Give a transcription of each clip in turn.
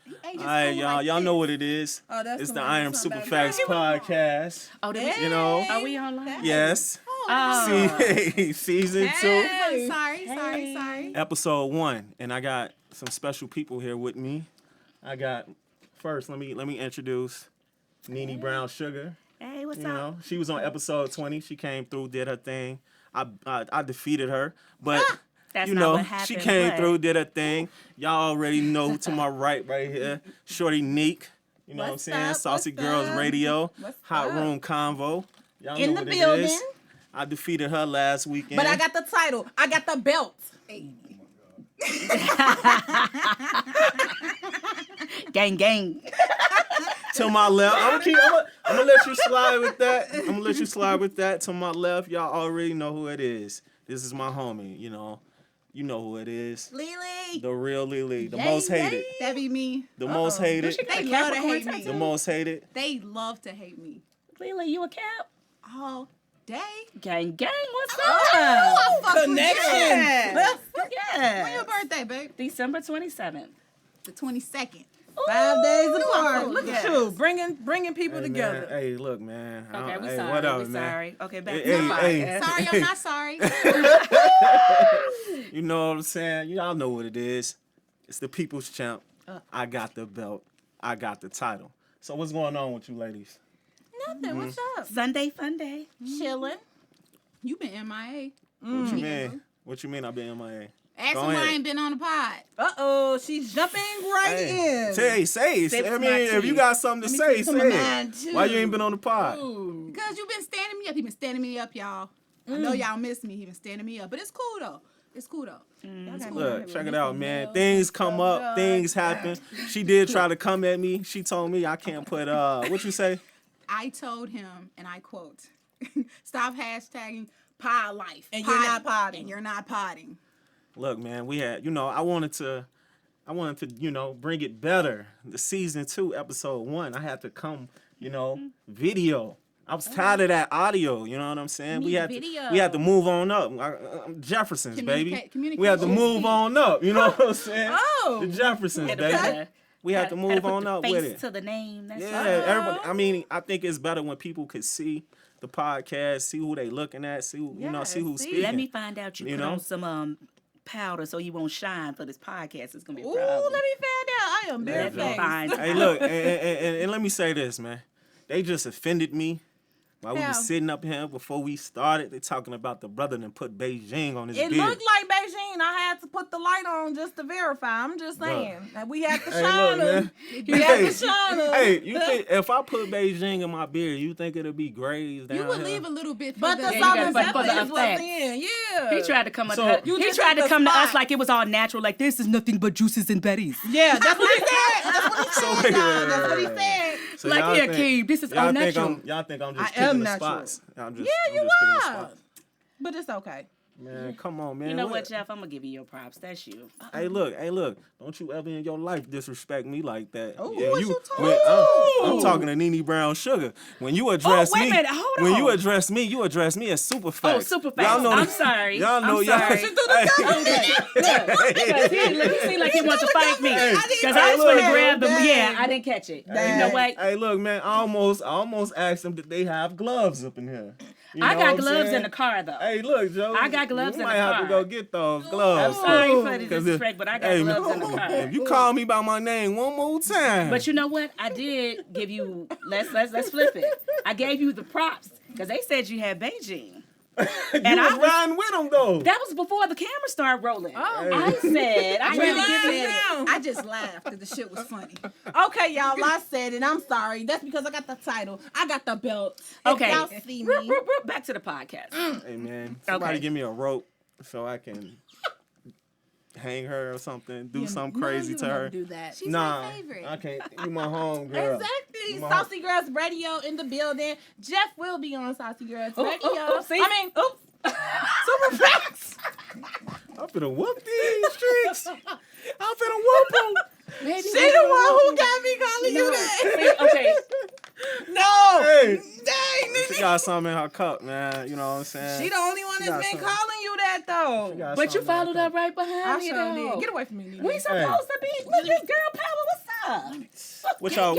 All right, y'all. Y'all know what it is. Oh, that's it's the I Am SuperFacts podcast. Oh, you know. Are we online? Yes. Season 2. Sorry. Episode 1, and I got some special people here with me. I got first. Let me introduce NeNe BrownSugar. Hey, what's You up? know, she was on episode 20. She came through, did her thing. I defeated her, but That's you not know, what happened, she came but- through, did her thing. Y'all already know to my right here, Shoritenik. You know what I'm What's saying? up? Saucy What's Girls up? Radio, What's Hot up? Room Convo. Y'all In know the what building. it is. I defeated her last weekend. But I got the title. I got the belt. Hey. Gang, gang. To my left, I'm gonna let you slide with that. To my left, y'all already know who it is. This is my homie. You know who it is. Lily. The real Lily, the Yay, most hated, That be me. the most hated, They love to hate me. the most hated. They love to hate me. Lila, you a cap? All day. Gang, gang. What's up? I fuck with Connection. you. Yeah. When your birthday, babe? December 27th. The 22nd. 5 days Ooh, apart. Look yes. at you, bringing people Hey, together. man, hey, look, man. Okay, we hey, sorry. whatever, we man. sorry. Okay, back Hey, to the hey, podcast. Sorry, I'm not sorry. You know what I'm saying? Y'all know what it is. It's the people's champ. I got the belt. I got the title. So what's going on with you ladies? Nothing. What's up? Sunday fun day. Chilling. You been MIA. What you mean? What you mean I've been MIA? Ask Go him why I ahead. ain't been on the pod. She's jumping right in. Say. Sips I my mean, if you tea. got something to say, some of say mine, it. too. Why you ain't been on the pod? Because you been standing me up. He been standing me up, y'all. I know y'all miss me. He been standing me up. But it's cool, though. It's cool. Look, check it out, man. Things come up, things happen. She did try to come at me. She told me I can't put what you say? I told him, and I quote, stop hashtagging pod life. And you're not podding. And you're not podding. Look, man, we had, I wanted to, bring it better. The season 2, episode 1, I had to come, video. I was tired of that audio. You know what I'm saying? We had to move on up. I'm Jeffersons, baby. We had to move on up. You know what I'm saying? Oh. The Jeffersons, baby. We had to move on up with it. To the name. That's Yeah, all. everybody. I mean, I think it's better when people could see the podcast, see who they looking at, see who's speaking. Let me find out you put know? on some powder so you won't shine for this podcast. It's gonna be a Ooh, problem. let me find out. I am Let me find Hey, look, and let me say this, man. They just offended me while we How? was sitting up here before we started. They talking about the brother that put Beijing on his It beard. looked like Beijing. I had to put the light on just to verify. I'm just saying. That we had to Hey, shine look, them. man. We had to shine them. Hey, you think if I put Beijing in my beard, you think it'll be grazed down You would here? leave a little bit for But the the you salt gotta and put pepper the is what's effect. in. Yeah. He tried to come So- at You he just tried took to the come to us spot. like it was all natural. Like this is nothing but juices and berries. Yeah, that's what he said. That's what he So said. wait, y'all. That's what he said. So Like, y'all here, think- Keith, this is all y'all think natural. Y'all think I'm just I am picking the natural. spots? I'm just, Yeah, I'm you just picking the are. spots. But it's okay. Man, come on, man. You know what, Jeff? I'm gonna give you your props. That's you. Hey, look. Don't you ever in your life disrespect me like that. Oh, Yeah, what you talking when- I'm about? talking to NeNe BrownSugar. When you address wait a me, minute, hold when on. you address me as SuperFacts. Oh, SuperFacts. Y'all know I'm that- sorry. Y'all know I'm y'all. sorry. Because he seemed like he wants to fight me. Hey, Because hey, I was going to look. grab them. Dang. Yeah, I didn't catch it. You know what? Hey, look, man. I almost asked them did they have gloves up in here. You I know got what I'm gloves saying? in the car, though. Hey, look, Joe. I got gloves you in might the have to car. go get those gloves. I'm sorry for the 'Cause if- disrespect, but I got hey, gloves in the car. If you call me by my name one more time. But you know what? I did give you. Let's flip it. I gave you the props because they said you had Beijing. you and was I was- riding with them though. That was before the camera started rolling. Oh, I said I I, tried to really give said you. it. I just laughed because the shit was funny. Okay, y'all. I said it. I'm sorry. That's because I got the title. I got the belt. Okay. If y'all see Roop, me. roop, roop. Back to the podcast. Hey man, somebody Okay. give me a rope so I can hang her or something. Do something crazy to her. Do that. She's Nah, my favorite. I can't. You my home girl. Exactly. Come on. Saucy Girls Radio in the building. Jeff will be on Saucy Girls Ooh, Radio. ooh, see? I mean, SuperFacts. I'm finna whoop these streets. I'm finna whoop them. Maybe She the one who got me calling you that. See, okay. No. Hey, Dang, she nigga. got something in her cup, man. You know what I'm saying? She the only one got that's been something. calling you that, though. She got But you something in her followed cup. up right behind I me, sure though. did. Get away from me, nigga. We supposed to be. Look, this girl power. What's Yeah. What y'all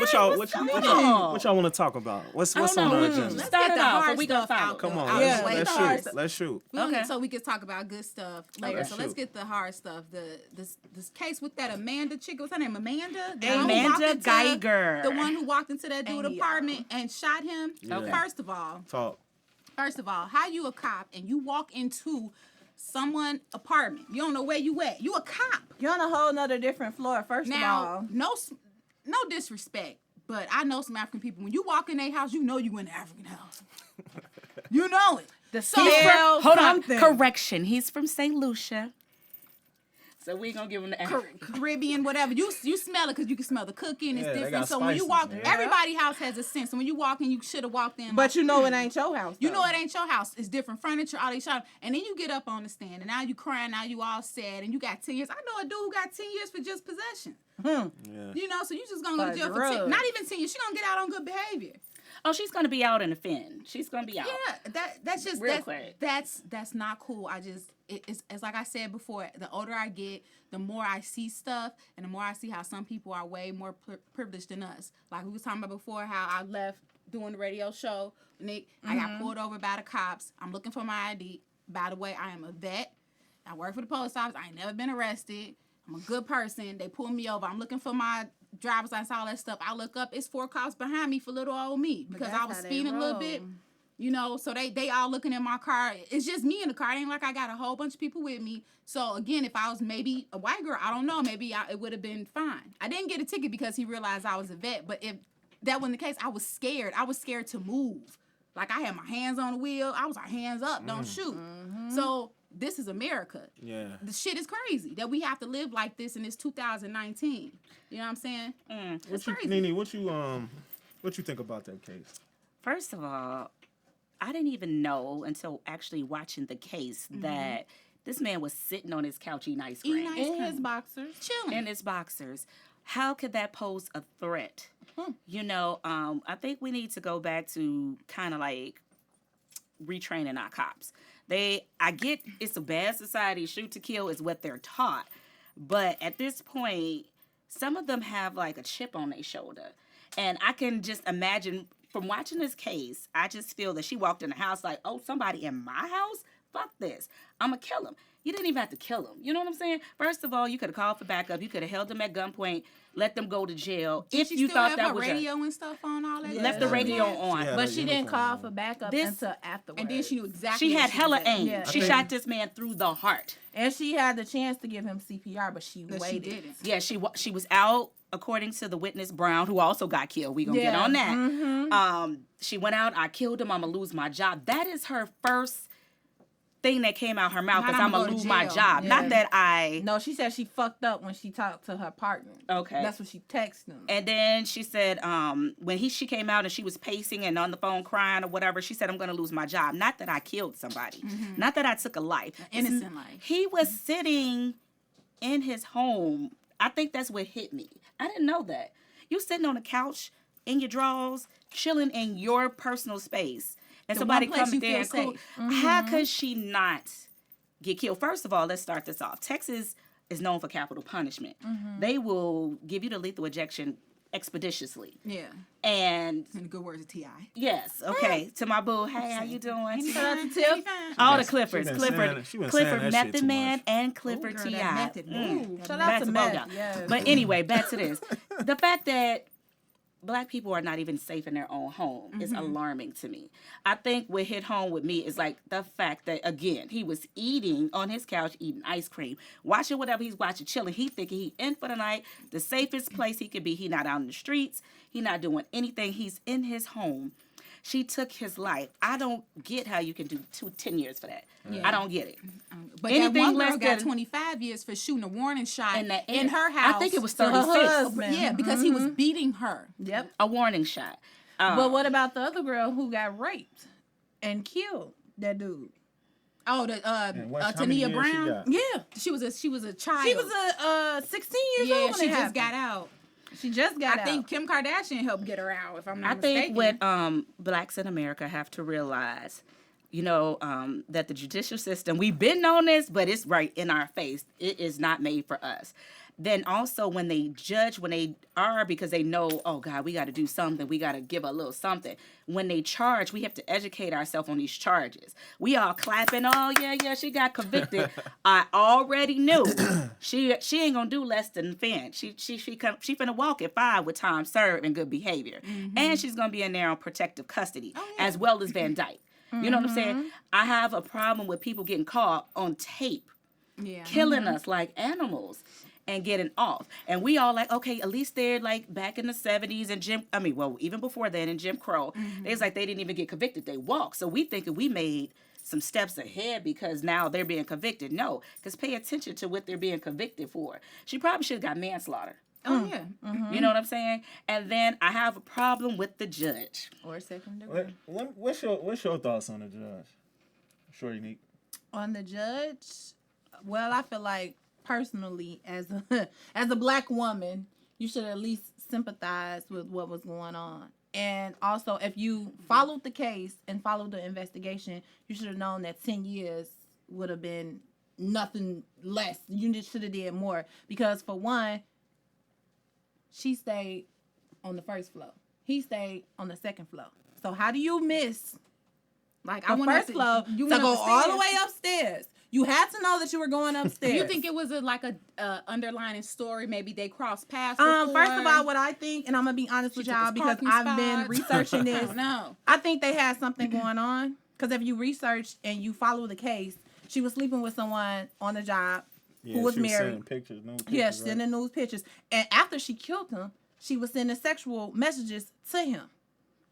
want to talk about? What's I don't on know. the Let's agenda? start get it the off, hard or we gonna stuff follow. out. Come on, Yeah, let's hard shoot. stuff. Let's shoot. Okay. So we can talk about good stuff later. So let's get the hard stuff. This case with that Amanda chick. What's her name? Amanda. The one who Amanda walked into- Guyger. The one who walked into that dude's apartment and shot him. Okay. First of all, how you a cop and you walk into someone's apartment? You don't know where you at. You a cop. You're on a whole nother different floor, first of Now, all. no disrespect, but I know some African people. When you walk in their house, you know you in an African house. You know it. The So- smell, Hold something. on. Correction. He's from St. Lucia. So we gonna give him the Caribbean, whatever. You smell it because you can smell the cooking. It's Yeah, they different. got So when you walk, spices, everybody's house has a sense. So when you walk in, you should have walked in. But you know it ain't your house. You though. know it ain't your house. It's different furniture, all these shot. And then you get up on the stand, and now you crying, now you all sad, and you got 10 years. I know a dude who got 10 years for just possession. Yeah. You know, so you just gonna go to jail for drugs. 10, not even 10 years. She gonna get out on good behavior. Oh, she's gonna be out in the fin. She's gonna be out. Yeah, that's just Real quick. That's not cool. It's like I said before. The older I get, the more I see stuff, and the more I see how some people are way more privileged than us. Like we was talking about before, how I left doing the radio show. Nick, I got pulled over by the cops. I'm looking for my ID. By the way, I am a vet. I work for the post office. I ain't never been arrested. I'm a good person. They pulled me over. I'm looking for my driver's license, all that stuff. I look up, it's 4 cops behind me for little old me because I was speeding a little bit. You know, so they all looking at my car. It's just me in the car. It ain't like I got a whole bunch of people with me. So again, if I was maybe a white girl, I don't know, maybe it would have been fine. I didn't get a ticket because he realized I was a vet. But if that wasn't the case, I was scared. I was scared to move. Like I had my hands on the wheel. I was like, hands up, don't shoot. So this is America. Yeah. The shit is crazy that we have to live like this in this 2019. You know what I'm saying? It's crazy. NeNe, what you think about that case? First of all, I didn't even know until actually watching the case that this man was sitting on his couch eating ice cream. Eating ice In cream. his boxers. Chilling. In his boxers. How could that pose a threat? You know, I think we need to go back to kind of like retraining our cops. I get it's a bad society. Shoot to kill is what they're taught. But at this point, some of them have like a chip on their shoulder. And I can just imagine from watching this case, I just feel that she walked in the house like, oh, somebody in my house? Fuck this. I'm going to kill him. You didn't even have to kill him. You know what I'm saying? First of all, you could have called for backup. You could have held them at gunpoint, let them go to jail. Did if she you still thought have that her was radio and stuff on all that. left the radio on. Yeah, But that she didn't uniform call on. for backup This- until afterwards. And then she knew exactly. She where had was hella at. aim. Yeah. She think- shot this man through the heart. And she had the chance to give him CPR, but she But waited. she didn't. Yeah, she was out, according to the witness Brown, who also got killed. We gonna get on that. She went out. I killed him. I'm gonna lose my job. That is her first thing that came out her mouth, Not because I'ma I'm gonna go to lose my jail. job. Yeah. Not that I. No, she said she fucked up when she talked to her partner. Okay. That's what she texted him. And then she said, when she came out and she was pacing and on the phone crying or whatever, she said, I'm gonna lose my job. Not that I killed somebody. Not that I took a life. Innocent life. He was sitting in his home. I think that's what hit me. I didn't know that. You sitting on the couch in your drawers, chilling in your personal space, and The somebody one place comes you there feel and cool. How could she not get killed? First of all, let's start this off. Texas is known for capital punishment. They will give you the lethal ejection expeditiously. Yeah. And In the good words of T.I. yes, okay. To my boo, hey, how you doing? Shout out to Tiff. All the Cliffords, been Clifford, she been saying Clifford that shit Method too Man, much. and Clifford girl, T.I. that Method, ooh, Shout out Back to to Meth. Boga. Yes. But anyway, back to this. The fact that Black people are not even safe in their own home is alarming to me. I think what hit home with me is like the fact that, again, he was eating on his couch, eating ice cream, watching whatever he's watching, chilling. He thinking he in for the night, the safest place he could be. He not out in the streets. He not doing anything. He's in his home. She took his life. I don't get how you can do 10 years for that. Yeah. I don't get it. But Anything that one girl less got than- 25 years for shooting a warning shot In the in air. her house. I think it was To her 36. husband. Yeah, because he was beating her. Yep. A warning shot. But what about the other girl who got raped and killed that dude? Oh, the How many Tatyana years she Brown. got? Yeah. She was a child. She was 16 years yeah. old when She it just happened. got out. She just got I out. think Kim Kardashian helped get her out. If I'm not I mistaken. think what Blacks in America have to realize, that the judicial system, we've been on this, but it's right in our face. It is not made for us. then also when they judge, when they are, because they know, oh God, we got to do something, we got to give a little something. When they charge, we have to educate ourselves on these charges. We all clapping, oh yeah, she got convicted. I already knew she ain't gonna do less than fin. She finna walk at 5 with time served and good behavior, and she's gonna be in there on protective custody as well as Van Dyke. You know what I'm saying? I have a problem with people getting caught on tape, killing us like animals and getting off. And we all like, okay, at least they're like back in the 70s and even before then in Jim Crow, it's like they didn't even get convicted. They walked. So we thinking we made some steps ahead because now they're being convicted. No, because pay attention to what they're being convicted for. She probably should have got manslaughter. Oh, yeah. You know what I'm saying? And then I have a problem with the judge. Or second degree. What's your thoughts on the judge? Shoritenik. On the judge, well, I feel like personally, as a black woman, you should at least sympathize with what was going on. And also, if you followed the case and followed the investigation, you should have known that 10 years would have been nothing less. You just should have did more. Because for one, she stayed on the first floor. He stayed on the second floor. So how do you miss Like, the first floor to go all the way upstairs? You had to know that you were going upstairs. You think it was a underlining story? Maybe they crossed paths before? First of all, what I think, and I'm gonna be honest with y'all because I've been researching this. No, I think they had something going on. Because if you research and you follow the case, she was sleeping with someone on the job who was married. Sending pictures, nude pictures, Yes, sending news pictures. And after she killed him, she was sending sexual messages to him,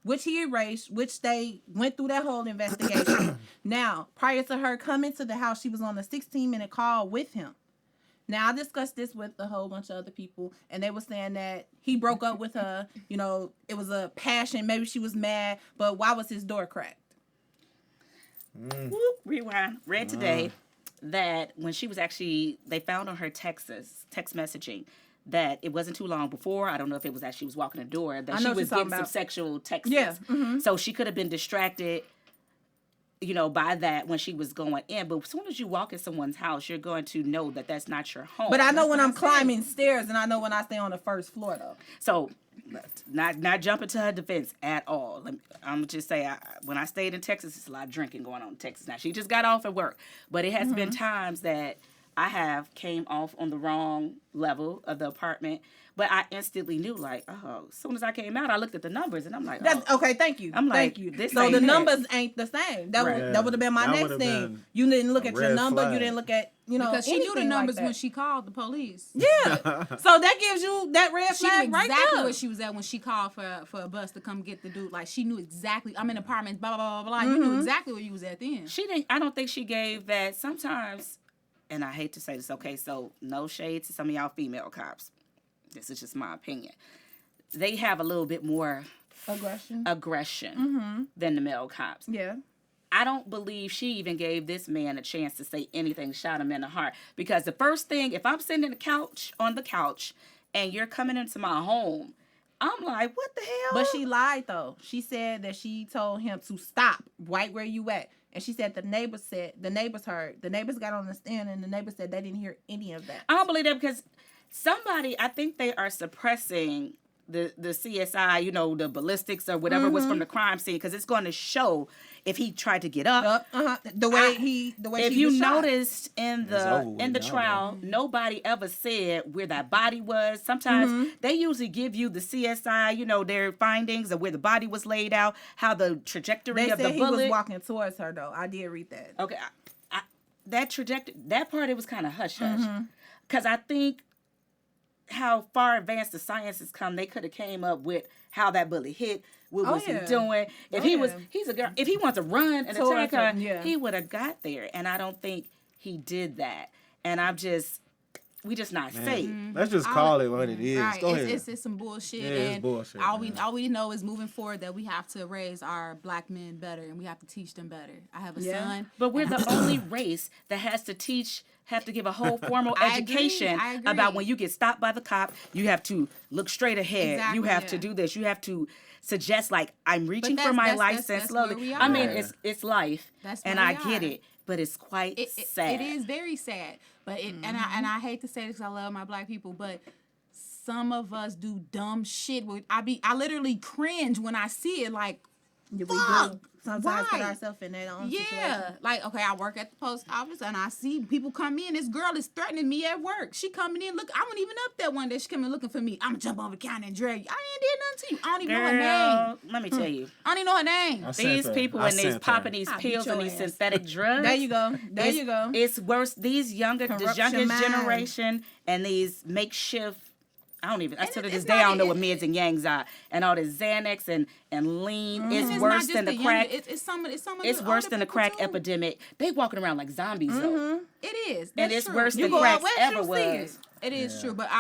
which he erased, which they went through that whole investigation. Now, prior to her coming to the house, she was on a 16-minute call with him. Now, I discussed this with a whole bunch of other people, and they were saying that he broke up with her. You know, it was a passion. Maybe she was mad, but why was his door cracked? Whoop, rewind. Read today that when she was they found on her text messaging that it wasn't too long before. I don't know if it was that she was walking the door that she was getting some sexual texts. Yeah. So she could have been distracted, by that when she was going in. But as soon as you walk in someone's house, you're going to know that that's not your home. But I know when I'm climbing stairs, and I know when I stay on the first floor, though. So, not jumping to her defense at all. I'm just say when I stayed in Texas, there's a lot of drinking going on in Texas. Now she just got off at work, but it has been times that I have came off on the wrong level of the apartment, but I instantly knew, like, oh, as soon as I came out, I looked at the numbers and I'm like, That's okay. Thank you. I'm like, thank you. this So ain't the it. numbers ain't the same. That would have been my That next would've thing. been You didn't look a at your red number. flag. You didn't look at because she knew the anything numbers like that. when she called the police. Yeah. So that gives you that red She knew flag right exactly there. where she was at when she called for a bus to come get the dude. Like, she knew exactly. I'm in the apartment, blah, blah, blah, blah. You knew exactly where you was at then. She didn't. I don't think she gave that. Sometimes, and I hate to say this. Okay, so no shade to some of y'all female cops. This is just my opinion. They have a little bit more aggression than the male cops. Yeah. I don't believe she even gave this man a chance to say anything, shot him in the heart. Because the first thing, if I'm sitting on the couch, and you're coming into my home, I'm like, what the hell? But she lied, though. She said that she told him to stop right where you at. And she said the neighbors heard. The neighbors got on the stand, and the neighbors said they didn't hear any of that. I don't believe that because I think they are suppressing the CSI, the ballistics or whatever was from the crime scene, because it's going to show if he tried to get up. The way if she you was shot. noticed in the trial, nobody ever said where that body was. Sometimes they usually give you the CSI, their findings of where the body was laid out, how the trajectory of the bullet. He was walking towards her, though. I did read that. Okay, that part, it was kind of hush hush, because I think how far advanced the science has come, they could have came up with how that bullet hit, what was he doing. If he's a girl, if he wants to run and attack her, he would have got there. And I don't think he did that. And we just not safe. Let's just call it what it is. Right. Go ahead. It's some bullshit. Yeah, and it's bullshit. All we know is moving forward that we have to raise our black men better and we have to teach them better. I have a son. But we're the only race that has to teach have to give a whole formal I agree, education I agree. about when you get stopped by the cop, you have to look straight ahead. Exactly, you have to yeah. do this. You have to suggest like I'm reaching for that's- my that's- license that's slowly. where we I mean, are. it's life, That's and where I we get are. it, but it's quite It sad. is very sad, but and I hate to say this because I love my black people, but some of us do dumb shit. I literally cringe when I see it. Like, We fuck, do sometimes put why? ourselves in that own Yeah, situation. like okay, I work at the post office and I see people come in. This girl is threatening me at work. She coming in. Look, I wasn't even up there one day. She coming looking for me. I'm gonna jump over the counter and drag you. I ain't did nothing to you. I don't even know her name. Girl, let me tell you, I don't even know her name. I sent these her. people I and these sent her. popping these I'll beat pills and your these ass. synthetic drugs. There you go. There it's, you go. It's worse. These this Corruption youngest mind. generation and these makeshift. I still to it's this day I don't not- know what mids and yangs are, and all this Xanax and lean. And It's it's worse not just than the young- crack. It's some of It's the worse older than the people, crack too. epidemic. They walking around like zombies though, It is. and That's it's true. worse You than go out crack west, ever you'll see was. it. It is Yeah. true, but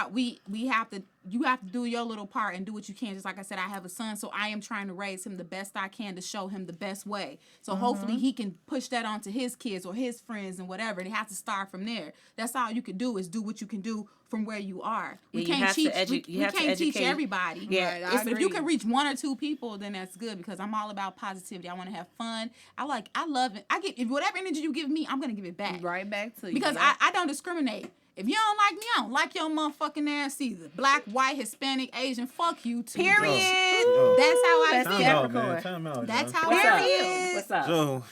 you have to do your little part and do what you can. Just like I said, I have a son, so I am trying to raise him the best I can to show him the best way. So hopefully he can push that onto his kids or his friends and whatever. And he has to start from there. That's all you can do is do what you can do from where you are. We Yeah, you can't have to teach. We have to can't teach educate. everybody. Yeah, Right, I If you agree. can reach one or two people, then that's good because I'm all about positivity. I want to have fun. I love it. If whatever energy you give me, I'm gonna give it back. Right back to you. Because yeah. I don't discriminate. If you don't like me, I don't like your motherfucking ass either. Black, white, Hispanic, Asian, fuck you too. Period. Yo. That's how I That's Time feel. out, man. Capricorn. Time out. That's Joe. how What's I up? feel. What's up? Joe,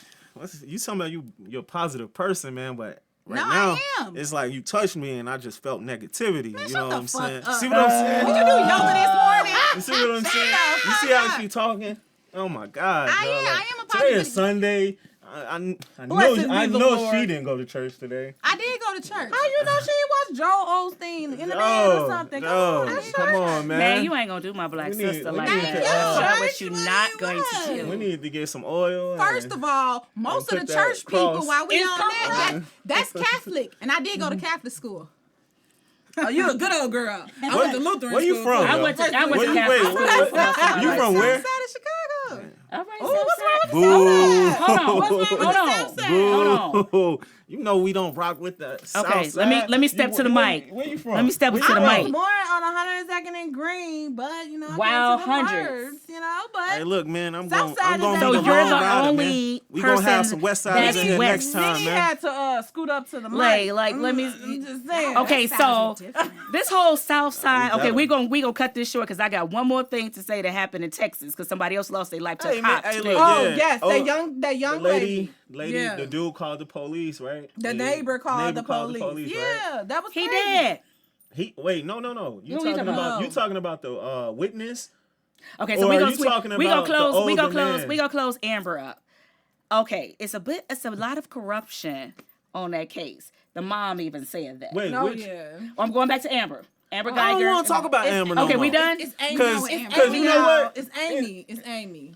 you talking about you're a positive person, man, but right No, now I am. it's like you touched me and I just felt negativity. You shut know what the I'm fuck saying? up. See what I'm saying? Did you do yoga this morning? You see what I'm saying? You see how she talking? Oh my God. I Joe, am- like, I am a Today positive- is Sunday. I Blessed know be the know Lord. she didn't go to church today. I did go to church. How you know she was Joel Osteen in the bed or something? Come on, man. Man, you ain't gonna do my black We need- sister we like need that. to, That's uh, what you not going to do. We need to get some oil. First of all, most And of the put that church people, cross. while we It's on that's Catholic. And I did go to Catholic school. Oh, you a good old girl. I went to Lutheran Where you school, from? too. I went to Where you- Catholic wait, school. You from where? Outside of Chicago. All right, Ooh, what's wrong with Boo. Hold on. What's wrong with Hold the on. South Side? Hold on. You know we don't rock with the South Okay, Side. let me step to the mic. Where you from? Let me step Where to you the from? mic. I was born on 102nd and Green, but you know, I Wow, came to the hundreds. words, you know, but Hey, look, man, I'm South going. Side I'm going is to So be at the you're long the rider, only man. We gonna have person some West Siders that's in here west. next time, Nene man. had to scoot up to the Like, mic. let me. I'm just saying. Okay, That so sounds different. this whole South Side. we Okay, gotta- we gonna cut this short because I got one more thing to say that happened in Texas because somebody else lost their life to Hey, a man, cop. hey, today. look, Oh yeah. yes, Oh, that young the lady. lady, Yeah. the dude called the police, right? The neighbor called the police. right? Yeah, that was He crazy. did. Wait, no. You Who you talking talking about? about? You talking about the witness? Okay, so Or we are gonna you talking we gonna about the close. We gonna older close. man? We gonna close Amber up. Okay, it's a lot of corruption on that case. The mom even said that. Wait, No, which? yeah. I'm going back to Amber. Amber I Guyger. don't want to talk about Amber no Okay, more. we done? It's Amy. Cause- It's Amy. cause you know what? It's Amy. It's Amy.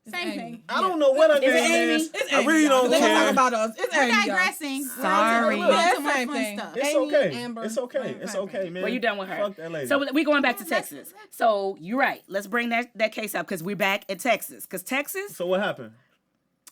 It's Same Amy. thing. I don't know what her Is it name Amy? is. It's I Amy, really y'all. don't They gonna care. talk about us. It's We're Amy. y'all. digressing. Sorry. We're Yeah, into it's more same fun thing. stuff. It's Amy, okay. Amber. It's okay. Right, It's right, okay, man. Well, you done with her. Fuck that lady. So we going back to Texas. So you're right. Let's bring that case up because we're back in Texas. Because Texas, So what happened?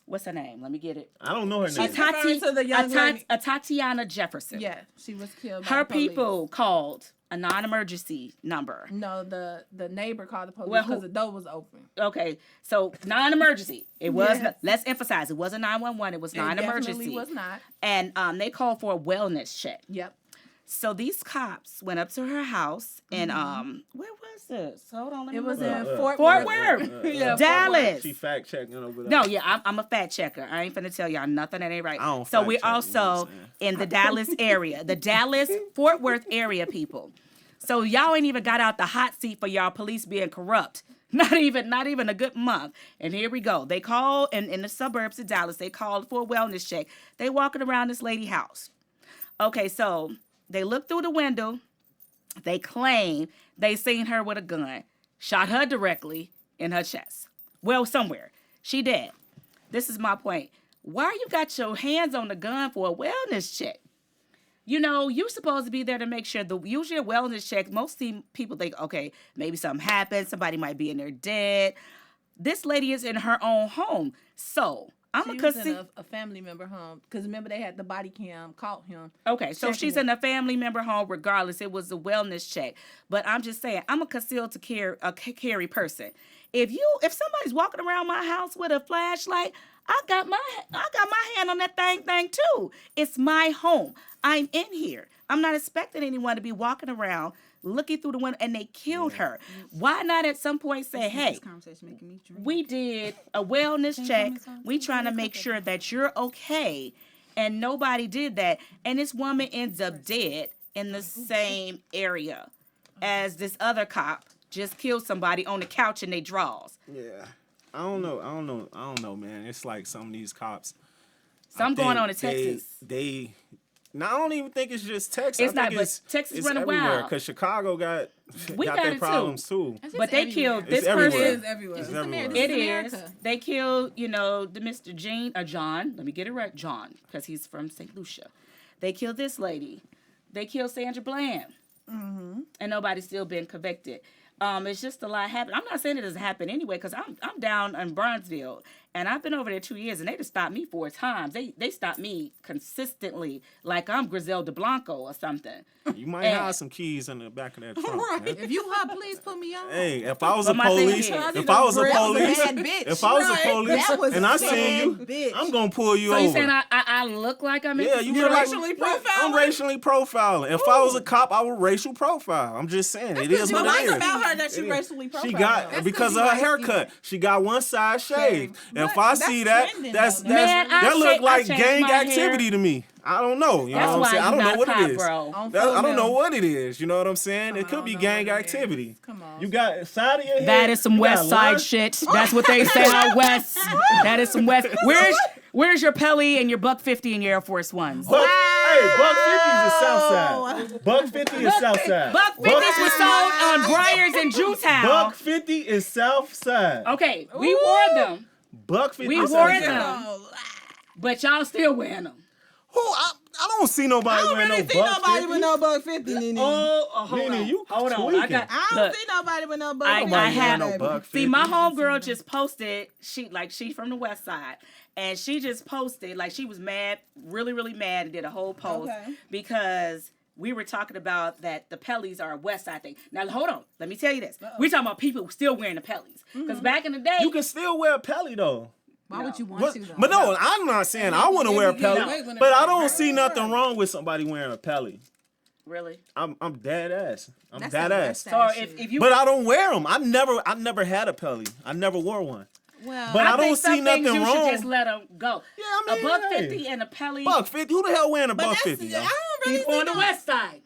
what's her name? Let me get it. I don't know her name. She's referring to the young lady. Tatyana Jefferson. Yeah, she was killed. By Her the police. people called a non-emergency number. No, the neighbor called the police Well, because who- the door was open. Okay, so non-emergency. It was. Yes. Let's emphasize. It wasn't 911. It was It definitely non-emergency. was not. And they called for a wellness check. Yep. So these cops went up to her house and where was this? Hold on, let me It was look. in Fort Fort Worth. Worth. Yeah, Dallas. She fact checking over there. No, yeah, I'm a fact checker. I ain't finna tell y'all nothing that ain't right. I don't So fact we're check, you know what I'm also in the Dallas area, the Dallas Fort Worth area, people. So y'all ain't even got out the hot seat for y'all police being corrupt. Not even a good month. And here we go. They call in the suburbs of Dallas. They called for a wellness check. They walking around this lady house. Okay, so they look through the window. They claim they seen her with a gun, shot her directly in her chest. Well, somewhere. She dead. This is my point. Why you got your hands on the gun for a wellness check? You know, you're supposed to be there to make sure usually a wellness check, most people think, okay, maybe something happened. Somebody might be in there dead. This lady is in her own home. So I'm She a was in conceal. a family member home because remember they had the body cam caught him. Okay, so if checking she's it. in a family member home, regardless, it was a wellness check. But I'm just saying, I'm a concealed to carry person. If somebody's walking around my house with a flashlight, I got my hand on that thing too. It's my home. I'm in here. I'm not expecting anyone to be walking around looking through the window, and they killed her. Why not at some point say, hey, This conversation making me drink. we did a wellness check. We trying to make sure that you're okay. And nobody did that. And this woman ends up dead in the same area as this other cop just killed somebody on the couch in their drawers. Yeah. I don't know, man. It's like some of these cops. Some I going think on in Texas. No, I don't even think it's just Texas. It's I not, think but Texas it's running everywhere, wild. because Chicago got We got their it, too. problems too. It's But they everywhere. killed this It's everywhere. person. It is everywhere. It's It's everywhere. America. It This is. America. They killed, the Mr. John. Let me get it right. John, because he's from St. Lucia. They killed this lady. They killed Sandra Bland. And nobody's still been convicted. It's just a lot happening. I'm not saying it doesn't happen anyway, because I'm down in Bronzeville, and I've been over there 2 years, and they just stopped me 4 times. They stopped me consistently, like I'm Griselda Blanco or something. You might And- have some keys in the back of that trunk. Right. Man. If you her, please put me on. Hey, if I was But a my thing police, is- if I was a That was a police, bad bitch. if I was a Right. police That was and I a seen you, bad bitch. I'm gonna pull you So over. you saying I look like I'm Yeah, you you're feel like racially I'm profiling? racially profiling. If I was a cop, I would racial profile. I'm just saying, it is You what like it is. about her that she It is. racially profiled. She got That's because 'cause of you her like haircut. She got one side shaved. But If I that's see that, trending, that's though, Man, I that look shave- I like changed gang my hair. activity to me. I don't know. You That's know what I'm why saying? I you don't not know what a it cop, is. bro. On I don't full know milk. what it is. You know what I'm saying? It I could don't be know gang what it activity. is. Come on. You got side of your head. That is some you got West Side lines. shit. That's what they say out west. That is some West. Where's your Pelly and your $150 and your Air Force Ones? Hey, $150 is South Side. $150 is South Side. $150 was sold on Briars and Jewtown. $150 is South Side. Okay, we wore them, $150 We is wore South them. Side. Oh, but y'all still wearing them. Who? I don't see nobody I don't wearing really no see nobody $150. with no $150, NeNe. Hold NeNe, on. you Hold on. I tweaking. got. I don't Look, see nobody with no $150. I Nobody have- wearing no $150. See, my homegirl just posted. She from the West Side, and she just posted like she was mad, really, really mad, and did a whole post Okay. because we were talking about that the Pellies are a West Side thing. Now hold on, let me tell you this. We're talking about people still wearing the Pellies because back in the day, You can still wear a Pelly though. Why would you want But, to though? but no, I'm not saying I want to wear a Yeah, Pelly, wait when but it's I don't right. see nothing wrong with somebody wearing a Pelly. really. I'm dead ass. I'm That's dead a ass. West Side So shit. if you, But I don't wear them. I never had a Pelly. I never wore one. Well, But I don't think see some nothing things you wrong. should just let them go. Yeah, I mean, a buck hey. 50 and a Pelly. $150. Who the hell wearing a But that's, $150? I Yo? don't really People see on the no- West Side.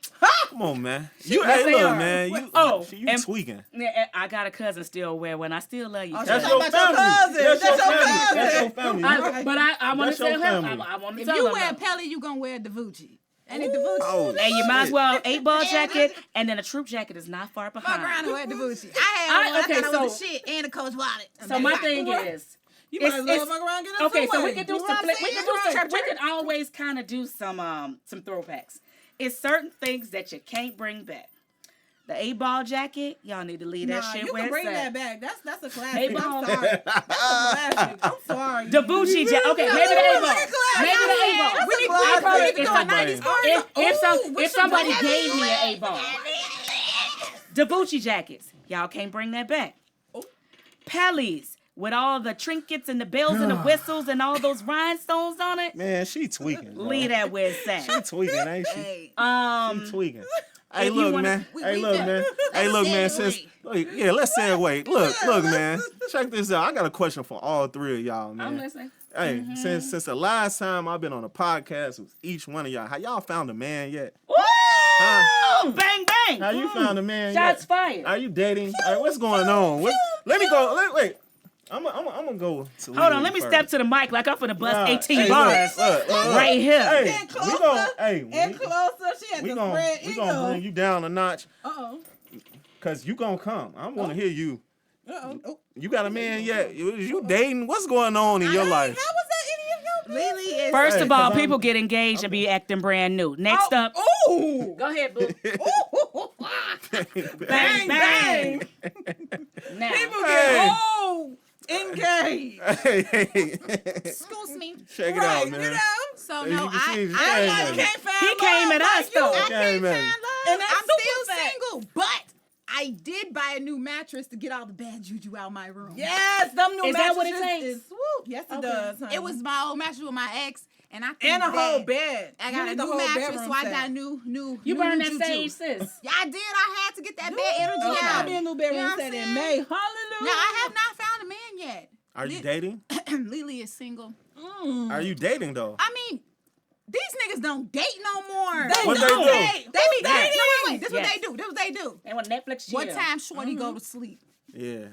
Come on, man. You Yes, hey, they look, are. man. You, Oh, you and- tweaking. Yeah, I got a cousin still wear one. I still love you. Oh, cousin. That's talking your about your family. cousin. That's your That's your family. cousin. That's your family. But I want That's to tell your him. family. I want to if tell you him. wear though. Pelly, you gonna wear Davucci. And a Davucci. Oh, And you might as shit. well 8-ball jacket, and then a troop jacket is not far Fuck behind. around and wear Davucci. I had one. okay, I thought I was so- the shit and a Coach Wallet. So my thing is, You might as well it's- fuck around and get a okay, so we two-way. can do You know some. what I'm We saying? can do some. Chirp, We chirp. can always kind of do some throwbacks. It's certain things that you can't bring back. The 8-ball jacket, y'all need to leave that Nah, shit you where can it's bring at. that back. That's a classic. Hey, I'm Ball. sorry. That's a classic. I'm sorry. The Gucci jacket. Okay, maybe the 8-ball. That's a classic. Maybe the 8-ball. That's a I classic. probably We if can some- go 90s party. if somebody gave me an 8-ball. The Gucci jackets, y'all can't bring that back. Pellies with all the trinkets and the bells and the whistles and all those rhinestones on it. Man, she tweaking. bro. Leave that where it's She at. tweaking, ain't she? Hey, She tweaking. Hey, if you look, wanna- man. we- Hey, we look, can- man. Hey, look, man. Since yeah, let's say it. Wait, look, man. Check this out. I got a question for all three of y'all, man. I'm listening. Hey, since the last time I've been on a podcast with each one of y'all, have y'all found a man yet? Woo! Bang bang. Have you found a man Shots yet? fired. Are you dating? Hey, what's going on? Let me go. Wait. I'm gonna go to. Hold on, let me step to the mic like I'm finna bust 18 hey, bars look. right here. Hey, Get we closer gon' hey, and closer. She had we to gon' spread we gonna bring you down a notch, Uh-oh. cause you gonna come. I want to hear you. Uh-oh. Oh. You got a man yet? You dating? What's going on in your life? How was that any of your Lily is. First Hey, of all, 'cause people get engaged and be acting brand new. Next up, Ooh. go ahead, boo. Ooh. Bang bang. Now, People Hey. get old. Engaged. Hey. Excuse me. Check it out, man. You know? So Hey, no, you can see his I game, I man. can't find He came love at us, like you. though. I Game, can't man. find love. And that's I'm still SuperFacts. single, but I did buy a new mattress to get all the bad juju out my room. Yes, them new Is that what it mattresses takes? is swoop. Yes, it does. Honey. It was my old mattress with my ex, and I think and a whole that bed. I You got a need the new whole mattress, bedroom so I set. got new. You new burned that juju. sage, sis. Yeah, I did. I had to get that You bad energy gonna out. buy me a new bedroom You know what set I'm in saying? May. Hallelujah. Now I have not found a man yet. Are you dating? Lily is single. Are you dating though? I mean, these niggas don't date no more. They What they don't do? date. They be Who's dating? No, wait. This what Yes. they do. This what they do. They want Netflix chill. What time Shorty go to sleep? Yeah,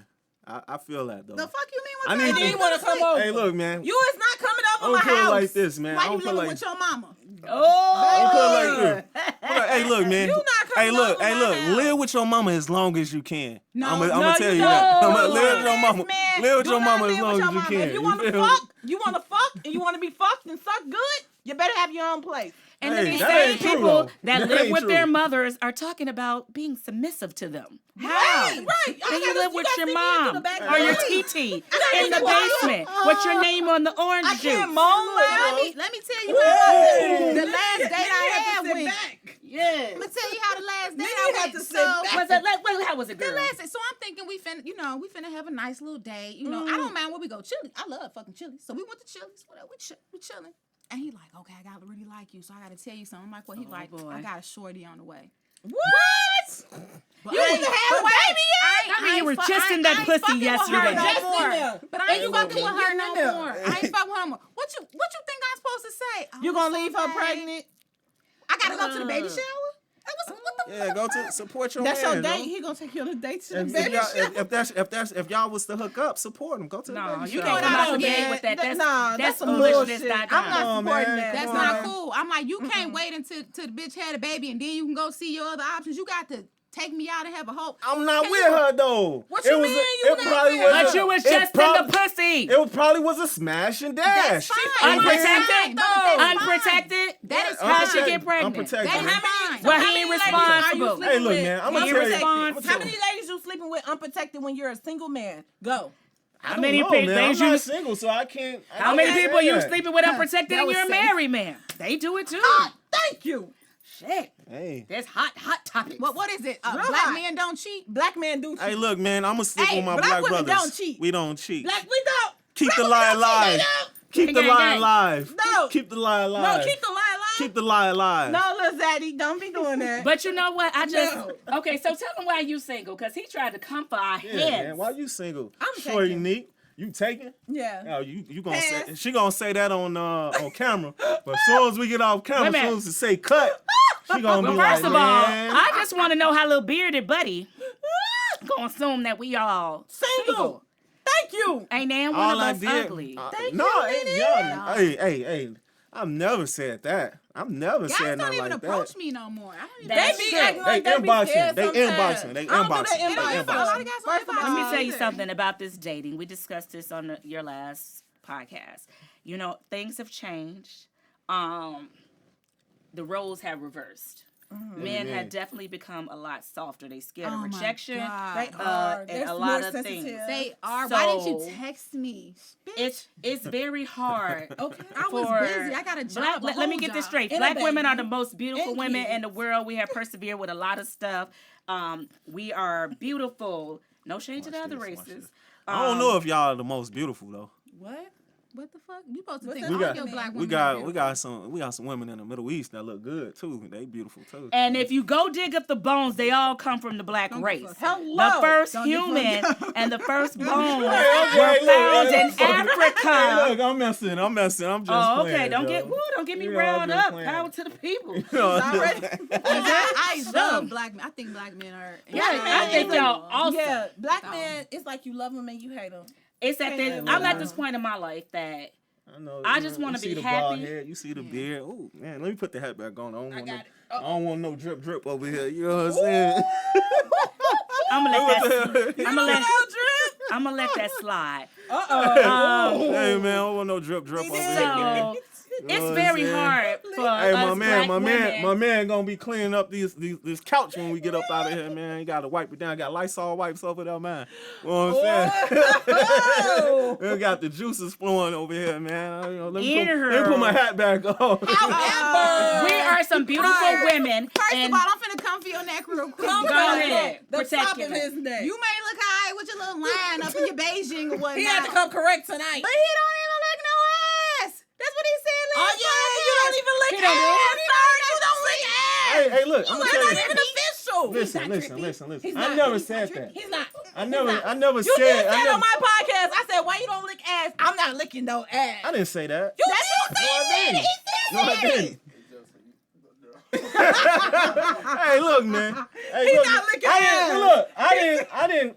I feel that though. The fuck you mean? What I time need you you- You want to come over? Hey, look, man. You is not coming I over don't my feel house. like this, man. Why I you don't feel living like. with your mama? Oh. Don't feel like this. Look, hey, look, man. You not Hey, coming look, over hey, my look. house. Live with your mama as long as you can. No, I'm no, gonna tell you you that. don't. I'm gonna live with your Yes, mama. man. Live with Do your not mama as live long with as your you mama. can. If you want to feel me? fuck, you want to fuck, and you want to be fucked and suck good, you better have your own place. And Hey, then these that same ain't true, people though. that That live ain't with true. their mothers are talking about being submissive to them. How? Right. Then you live with your see me mom through the back or your door. TT in can't the do it. basement with your name on the orange I juice. can't moan loud. Let me tell you how Hey. the last date I had sit went. back. Yeah. Let me tell you how the last date Nigga, I you have went. to sit So back. Was it? How was it, the girl? last date. So I'm thinking we finna have a nice little date. You know, I don't mind where we go. Chili. I love fucking chili. So we went to Chili's. Whatever. We chilling. And he like, okay, I gotta really like you, so I gotta tell you something. I'm like, what? He like, boy. I got a shorty on the way. What? But You I even ain't- have but a wait, baby yet? I mean, you were just in that I ain't pussy fucking with her yesterday. no Just in more. there. But I ain't And fucking you with gonna her keep no getting in more. there. I ain't fucking with her no more. What you think I'm supposed to say? Oh, You gonna it's leave her okay. pregnant? I gotta go to the baby shower. What the Yeah, go to support your That's man. your date. yo. He gonna take you on a date to the If, baby shower. if y'all was to hook up, support him. Go to the No, baby you shower. can't come out No, the gate man. with that. That's That's some foolishness. bullshit. Dot, I'm dot. not Come on, supporting man. that. That's Come not on. cool. I'm like, you can't wait until the bitch had a baby and then you can go see your other options. You got to take me out and have a hope. I'm not Can with you- her though. What you was mean a- you it not probably with her? was But a- you was it just in prob- the pussy. It probably was a smash and dash. That's fine. Unprotected? That's fine. That's fine. Unprotected? That is How she fine. get pregnant? Unprotected. That is How fine. Well, How he many ain't ladies responsible. are you Hey, look, sleeping man. I'm with? gonna He tell you. responsible. How many ladies you sleeping with unprotected when you're a single man? Go. How don't many know, people? man. I'm you? not single, so I can't. I How many can't people say you that. sleeping with unprotected That and was you're a safe. married man? They do it too. Thank you. Shit. Hey, That's hot topics. What is it? Real Black hot. men don't cheat. Black men do cheat. hey, look, man. I'm gonna stick Hey, with my black black women brothers. don't cheat. We don't cheat. Black, we don't. Keep Black the women lie don't cheat, alive. they don't. Keep the Gang, lie gang. alive. No. Keep the lie alive. No, keep the lie alive. Keep the lie alive. No, Lil Zaddy, don't be doing that. But you know what? I just No. okay. So tell him why you single, cause he tried to come for our Yeah, heads. man. Why you single? I'm Shorty taking. Nick. You taking? Yeah. Oh, you gonna say? Pass. She gonna say that on camera. But as soon as we get off camera, Wait a as soon minute. as it say cut, she gonna Well, be first like, of all, man. I just want to know how little bearded buddy gonna assume that we all Single. Thank you. Ain't nan one all of I us did. ugly. Thank no, you, ain't Nene. y'all. Hey. I've never said that. I've never Guys said don't nothing even like approach that. me no more. I don't even. They That's be true. acting like They they be inboxing. scared They sometimes. inboxing. They I don't do inboxing. that They inboxing. inboxing. A lot of guys don't First of all, Let me tell you either. something about this dating. We discussed this on your last podcast. You know, things have changed. The roles have reversed. Men Yeah. have definitely become a lot softer. They scared Oh of my rejection. God. They are. and They're a more lot of sensitive. things. They are. Why didn't you So- text me? Bitch. It's very hard. Okay. I was for busy. I got a job. Black, let me get this straight. And a Black women are baby. the most beautiful And women in kids. the world. We have persevered with a lot of stuff. We are beautiful. No shade to the other races. I don't know if y'all are the most beautiful though. What? What the fuck? You supposed to What's think that? all We got- your black women We are got beautiful. we got some women in the Middle East that look good too. They beautiful too. And if you go dig up the bones, they all come from the black Don't race. give a Hello. The first Don't give a human fuck. and the first bones okay, were look, found hey, in look, fuck it. Africa. Hey, look, I'm messing. I'm just Oh, okay. playing. Don't yo. get me You know, riled I'm just up. playing. Power to the people. You know, I'm Already- just- I love black men. I think black men are. Yeah, I think y'all awesome. Yeah, black men, it's like you love them and you hate them. It's at this. Hey, I'm at look. this point in my life that I know. I you just know, wanna you see be the bald happy. head, you see the beard. Oh man, let me put the hat back on. I don't want no, got it. I don't want no drip over here. You know what I'm saying? I'm gonna let What that. the hell? I'm gonna let. I'm gonna let that slide. Hey man, I don't want no drip over here, man. So You know it's what very I'm saying? hard for Hey, us black women. my man gonna be cleaning up this couch when we get up out of here, man. You gotta wipe it down. Got Lysol wipes over there, man. You know what I'm saying? We got the juices flowing over here, man. You know, let me put my hat back on. However, We are some beautiful women. First and of all, I'm finna come for your neck real quick. Go ahead. The Protect top your of neck. his neck. You may look high with your little line up in your Beijing or whatnot. He had to come correct tonight. But he don't even lick no ass. That's what he said Oh last yeah, you don't even lick He don't do ass. it. Sorry, you don't lick ass. Hey, look, I'm gonna You're tell not you. even official. Listen. He's I not. never He's said not that. tripping. He's not. I never You said. just I said never, on my podcast, I said, why you don't lick ass? I'm not licking no ass. I didn't say that. You did say it. He said No, I it. didn't. Hey, look, man. Hey, He look, not licking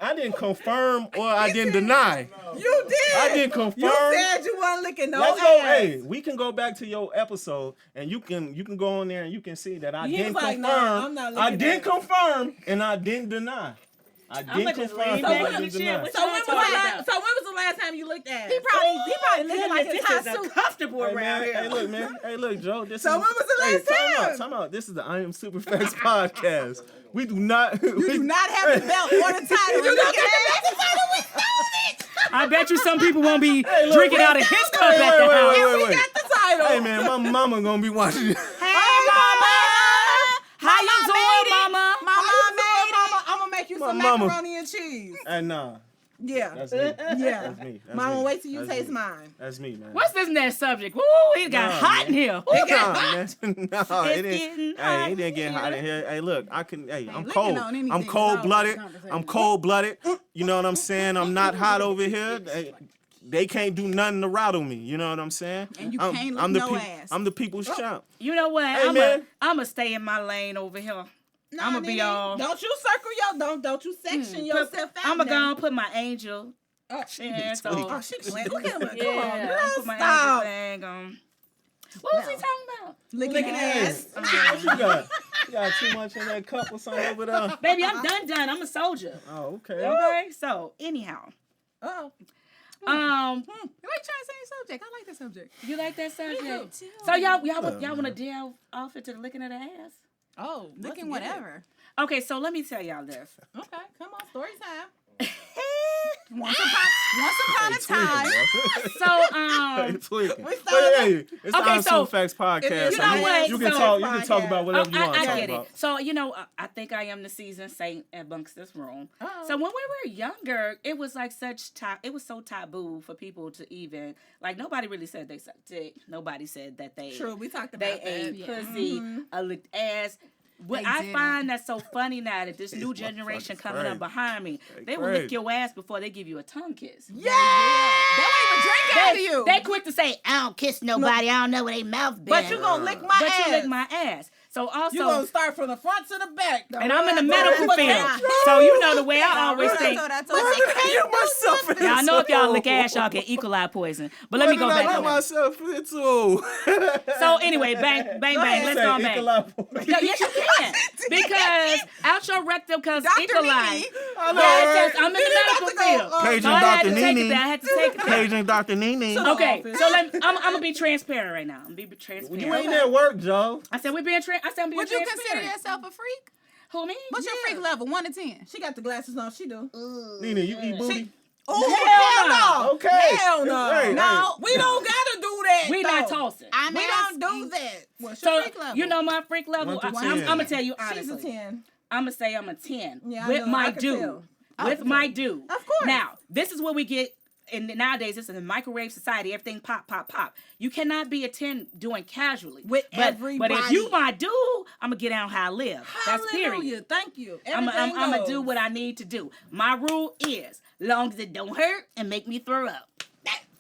I didn't confirm or I didn't deny. You did. I didn't confirm. You said you weren't licking no Let's ass. go. Hey, we can go back to your episode, and you can go on there and you can see that I He didn't was like, confirm. nah, I'm not I licking did that. confirm, and I didn't deny. I I'ma did just confirm. leave and that I in didn't the deny. shit. So when was the last time you licked ass? He probably looking like his this hot is suit. comfortable Hey, around man, here. hey, look, man. Hey, look, Joe. This So is, when was the last time? Time out. This is the I Am SuperFacts podcast. We do not. You do not have the belt or the title. You don't get Look the title. We stole it. I bet you some people won't be look, drinking out of his cup wait, at the wait, house. wait, We wait. got the title. Hey, man, my mama gonna be watching this. Hey, mama! How you doing, mama? My mom made it. Mama, I'm gonna make you My some mama. macaroni and cheese. Hey, nah. Yeah. That's me. Yeah. That's me. That's Mama, me. wait till you That's taste me. mine. That's me, man. What's this next subject? Woo, it got Nah, hot in man. here. Nah, got man. No, It's it getting didn't. hot Hey, it didn't get in hot here. in here. Hey, look, I can. Hey, I'm licking cold. on anything I'm is cold always blooded. a conversation. I'm cold blooded. You know what I'm saying? I'm not hot over here. They can't do nothing to rattle me. You know what I'm saying? And you I'm, can't lick I'm the no peop- ass. I'm the people's champ. You know what? Hey, man. I'm going to stay in my lane over here. Nah, I'ma be Nene, all- Don't you circle your don't you section yourself out. I'm going to go now. and put my angel. Oh, Yeah, so, oh, she playing. Look at her. Come yeah, on, I'm girl. put my Stop. angel thing on. What was he talking about? Licking ass. What you got? You got too much in that cup or something over there? Baby, I'm done. I'm a soldier. Oh, okay. Okay, so anyhow. Oh. Why you trying to say subject? I like the subject. You like that subject? too. So y'all want to delve off into the licking of the ass? Oh, Looking whatever. Okay, so let me tell y'all this. Okay, come on, story time. Once upon a time. So Tweaking. We But started- hey, it's the Okay, I'm so- SuperFacts podcast. You know what? You can So- talk. You can talk about whatever you want to I talk get about. it. So I think I am the seasoned saint amongst this room. Oh. So when we were younger, it was like it was so taboo for people to even like nobody really said they sucked dick. Nobody said that they True, we talked they about that. ate Yeah. pussy, licked ass. What They I didn't. find that's so funny now that this new generation motherfuckers coming crazy. up behind me, they will crazy. lick your ass before they give you a tongue kiss. Yeah. They won't even drink after you. They quick to say, I don't kiss nobody, I don't know where they mouth been. But you gonna lick my But ass. you lick my ass. So also, You gonna start from the front to the back. and I'm in the medical Right. field, so you know the way I always That's think. what I told Why you. did I get myself into? Now I know if y'all lick ass, y'all get E. coli poison. But let me go What did I back. get myself into? So anyway, bang, bang, bang. Let's go back. No, yes, you can. Because out your rectum, because E. Dr. coli. NeNe. Yes, I'm in the medical field. Paging So I had Dr. to take it NeNe. there. I had to take it there. Paging Dr. NeNe. Okay, office. so I'm gonna be transparent right now. I'm gonna be transparent. You ain't at work, Joe. I said I'm being transparent. Would you consider yourself a freak? Who, me? What's your freak level? 1 to 10. She got the glasses on. She do. Nene, you eat booty? Oh, hell no. Okay. Hell no. Hey, No. We don't gotta do that. We though. not tossing. I'm We don't do asking, that. What's your So freak level? you know my freak level. 1 to I'm 10. gonna tell you She's honestly. a 10. I'm gonna say I'm a 10 Yeah, I with know. my I can dude. tell. With my dude. Of course. Now this is where we get. And nowadays, this is a microwave society. Everything pop, pop, pop. You cannot be a 10 doing casually. With But if everybody. you my dude, I'm going to get out how I live. That's period. Hallelujah. Thank you. I'm Everything going to goes. do what I need to do. My rule is, long as it don't hurt and make me throw up.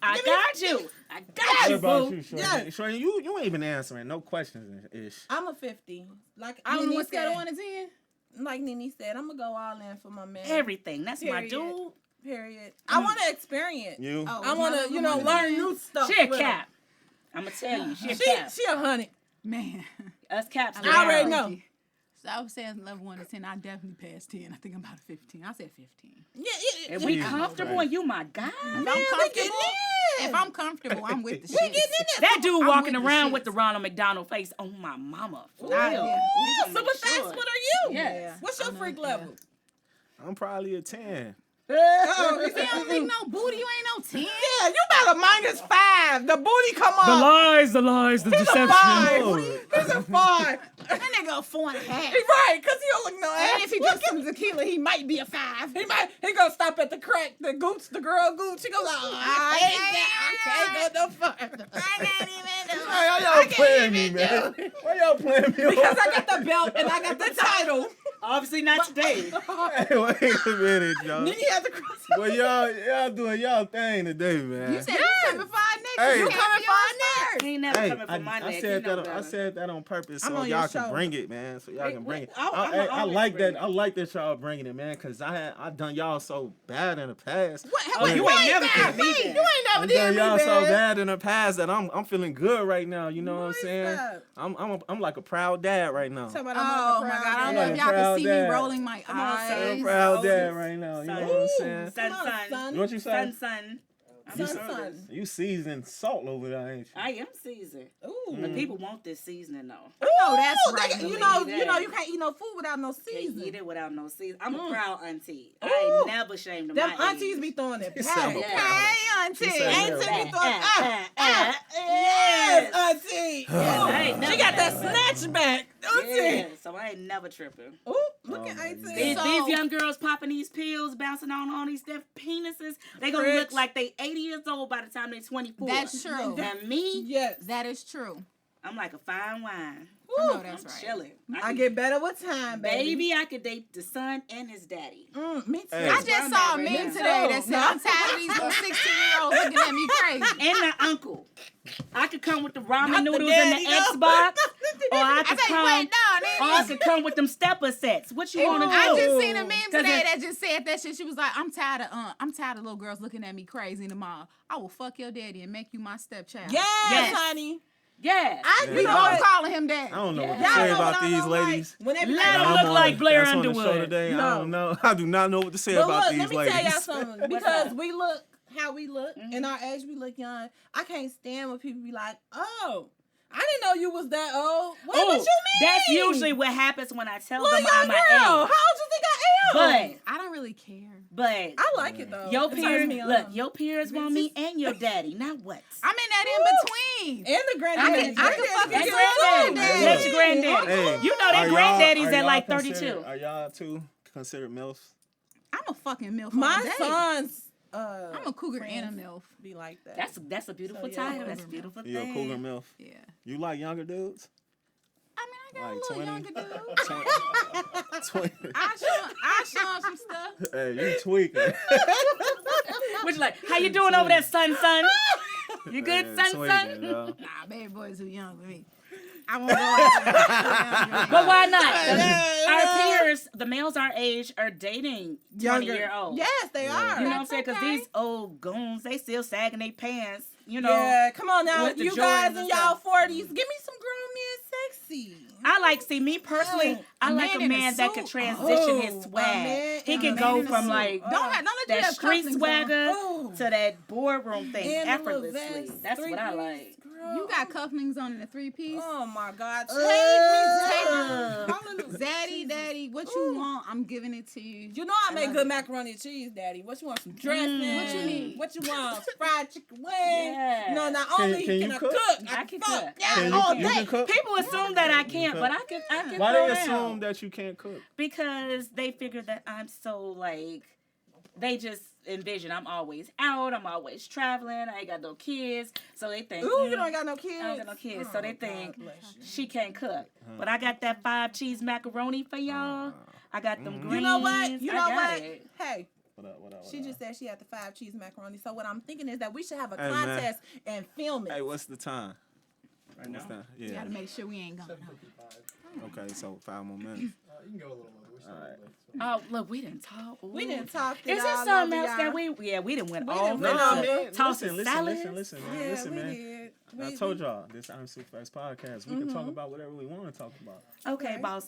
I got you. I got What you, about boo. you, Shorty? Yes. Shorty, you ain't even answering. No questions ish. I'm a 50. Like I don't know Nene what scale said- of 1 to 10. Like Nene said, I'm gonna go all in for my man. Everything. That's my Period. dude. Period. I want to experience. You? Oh, I want to, my level 1 to learn 10? new stuff. She a with cap. I'm going to tell you. She a her. cap. She a honey. Man. Us caps. I already know. I would say level 1 to 10. I definitely passed 10. I think I'm about a 15. I said 15. Yeah. If we Jesus comfortable Christ. and you my guy. If I'm comfortable, I'm with the shit. That dude I'm walking with the around shits. with the Ronald McDonald face on my mama. For Ah, real. yeah. We gonna make SuperFacts, sure. what are you? Yes. What's your freak level? I'm probably a 10. Oh, You don't think no booty, you ain't no 10. yeah, you about a -5. The booty come up. the lies, the He's a 5. Lord. He's a 5. That nigga a 4.5. Right, because he don't look no And ass. if he drinks some tequila, he might be a 5. He gonna stop at the crack, the girl gooch. He goes, I can't go no further. I can't even do Why y'all playing me, man? Why y'all playing me? Because I got the belt and I got the title. Obviously not today. Hey, wait a minute, y'all. Then he had to cross. Well, y'all doing y'all thing today, man. You said you coming for our next. Hey. You coming for our next. He ain't never Hey, coming for my neck. I You said know that. I better. said that on purpose I'm so on your y'all can show. bring it, man. So y'all can bring it. I'm I always like bring that. it. I like that y'all bringing it, man. Cause I done y'all so bad in the past. Oh, you ain't never did me You that. ain't never I did done me y'all so bad. bad in the past that I'm feeling good right now. You know what I'm saying? stop. I'm like a proud dad right now. Talking about Oh I'm my like a God! I don't proud know Like if a y'all can proud see dad. me rolling my Come on, I'm a eyes. proud dad Oldest. right now. You know Son. what I'm saying? Son, Come on, son. son. What you say? Son. Son. You seasoned salt over there, ain't you? I am seasoned. Ooh. But people want this seasoning though. Oh, that's Ooh, right. you believe know, that. you can't eat no food without no Can't eat seasoning. it without no season. I'm a proud auntie. I Ooh. ain't never ashamed of Them my aunties age. be throwing it said I'm back. a Yeah. Hey, auntie. She said Auntie that. be throwing yes, auntie. I ain't She never got that had that. snatch back. Auntie. Yeah, so I ain't never tripping. Ooh, look at my auntie. God. These young girls popping these pills, bouncing on all these different penises. They gonna Rich. look like they 80 years old by the time they 24. That's true. And me, Yes. That is true. I'm like a fine wine. I know Ooh, that's I'm right. chilling. I get better with time, baby. Baby, I could date the son and his daddy. Me too. Hey. I where just I'm saw at a right meme now. today that said, No. I'm tired of these little 16-year-olds looking at me crazy. And the uncle. I could come with the ramen Not the noodles daddy, and the no. Xbox. Or I I could say, come. wait, no, Or I nigga. could come with them stepper sets. What you want to do? I just seen a meme 'Cause today it- that just said that shit. She was like, I'm tired of little girls looking at me crazy in the mall. I will fuck your daddy and make you my stepchild. Yes, Yes. honey. Yes. We Yeah. gonna calling him daddy. I don't know what to Y'all say know about what I these don't like? ladies. When they be Let like, them I'm look on- like Blair that's on the show Underwood. today. No. I don't know. I do not know what to say but about look, these let me ladies. tell y'all something. What's Because that? we look how we look, in our age, we look young. I can't stand when people be like, oh, I didn't know you was that old. What you mean? That's usually what happens when I tell Look, them young I'm girl. my How old age. you think I am? But I don't really care. I like it though. your It turns peers, me on. look, your peers want me and your daddy. Now what? I'm in that in between. And the granddaddy. I can fucking That's get granddaddy. granddaddy. Let your granddaddy. Hey, You know that are granddaddy's y'all at like considered- 32. Are y'all two considered MILFs? I'm a fucking MILF. My all day. son's I'm a cougar and a friends MILF. be like that. That's a beautiful So, yeah, title. That's a beautiful You a thing. cougar MILF? Yeah. You like younger dudes? I mean, I got Like a little 20? younger dude. 20. I show him some stuff. Hey, you tweaking. Which like, how you doing over there, son? You good, Man, son? tweaking, yo. Nah, baby boy's too young for me. I won't go out. But why not? Our peers, the males our age, are dating 20-year-olds. Yes, they are. You know what I'm saying? Because okay. these old goons, they still sagging their pants. You know. Yeah, come on now, with the you guys Jordans in and y'all stuff. 40s, give me some grown men sexy. I like, see, me personally, I like man a in a man that suit. could transition his Oh, a swag. man He in can a go man in a from suit. like Don't let you that have street cufflinks on. swagger Oh. to that boardroom thing And the effortlessly. little vest, That's what I three-piece, like. girl. You got cufflinks on in a 3-piece. Oh my God. Ugh. Take me. Daddy, daddy, what you want? I'm giving it to you. You know I make love good it. macaroni and cheese, Daddy. What you want? Some dressing? What you need? What you want? Fried chicken wings? Yeah. No, not Can- only can can you I cook? cook, I can fuck. cook. Yeah, Can all you day. can cook? People assume that I can't, cook. but I can Why throw they down. assume that you can't cook? Because they figure that I'm so like, they just envision I'm always out, I'm always traveling, I ain't got no kids, so they think, Ooh, you don't got no kids. I don't got no kids, Oh, so they God think bless you. she can't cook. But I got that 5 cheese macaroni for y'all. I got them greens. You know what? You know I got what? it. Hey, What up, what up, what she up? just said she had the 5 cheese macaroni. So what I'm thinking is that we should have a Hey, man. contest and film it. Hey, what's the time? Right What's now? that? You Yeah. gotta make sure we ain't going. 7:55. Okay, so 5 more minutes. You can go a little more. But we still Alright. late, so. Oh, look, we didn't talk. Ooh. We didn't talk to Is there y'all something over else y'all. that we didn't went We off? didn't No, went into off. man. tossing Listen, salads? listen, man. Yeah, Listen, we man. did. I told y'all this IamSuperFacts podcast. We can talk about whatever we want to talk about. Okay, boss.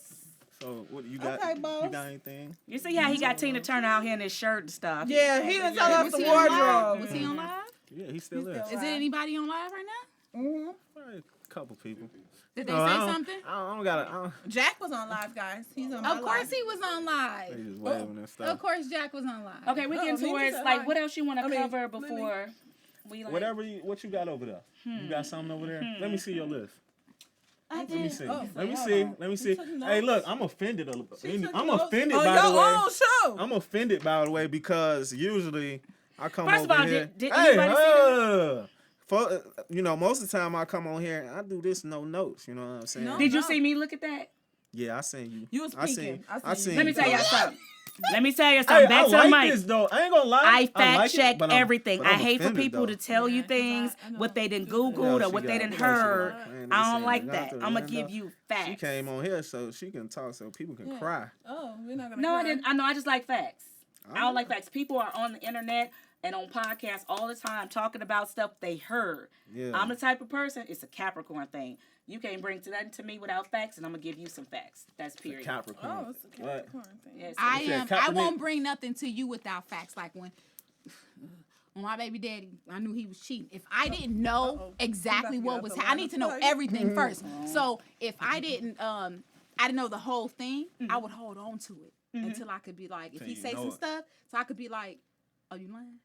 So what you got? Okay, You boss. got anything? You see how he got Tina Turner out here in his shirt and stuff. Yeah, he done tell us Was the he on live? wardrobe. Was he on live? Yeah, he still is. Is there anybody on live right now? Mm-hmm. Probably a couple people. Did they No, say I don't- something? I don't got it. Jack was on live, guys. He's on my Of course live. he was on They live. just waving and stuff. Of course Jack was on live. Okay, we Oh, getting Nene towards said like hi. what else you want I to mean, cover Nene. before we like. Whatever what you got over there. You got something over there? Let me see your list. Let me see. Oh, Let me hold see. on. Let me You see. took Hey, notes? look, I'm offended. I'm notes? offended On by your the way. own show. I'm offended by the way because usually I come First of over all, here. did Hey, anybody see for, most of the time I come on here and I do this no notes. You know what I'm saying? No. Did you see me look at that? Yeah, I seen you. You was I peeking. I seen Let me you. tell y'all something. Let me tell you Hey, something. Back I to the like mic. this though. I ain't gonna lie. I fact like check it, but I'm- everything. but I I'm hate for offended, people though. to tell you 'cause things I know what they done you Googled Yeah, or what she they got- done yeah, she heard. got- man, I they don't said like they got that. the I'm gonna Rando. give you facts. She came on here so she can talk so people can Yeah. cry. Oh, we're not gonna. No, I cry. didn't. I know. I just like facts. I know. don't like facts. People are on the internet and on podcasts all the time talking about stuff they heard. Yeah. I'm the type of person. It's a Capricorn thing. You can't bring nothing to me without facts, and I'm gonna give you some facts. That's period. Capricorn. Oh, it's a Capricorn thing. Yes. I said I Kaepernick. won't bring nothing to you without facts. Like when my baby daddy, I knew he was cheating. If I didn't know exactly You about to what get was out the happening, I need to know line. everything first. So if I didn't know the whole thing, I would hold on to it until I could be like, if Till he you say know some it. stuff, so I could be like, "Oh, you lying?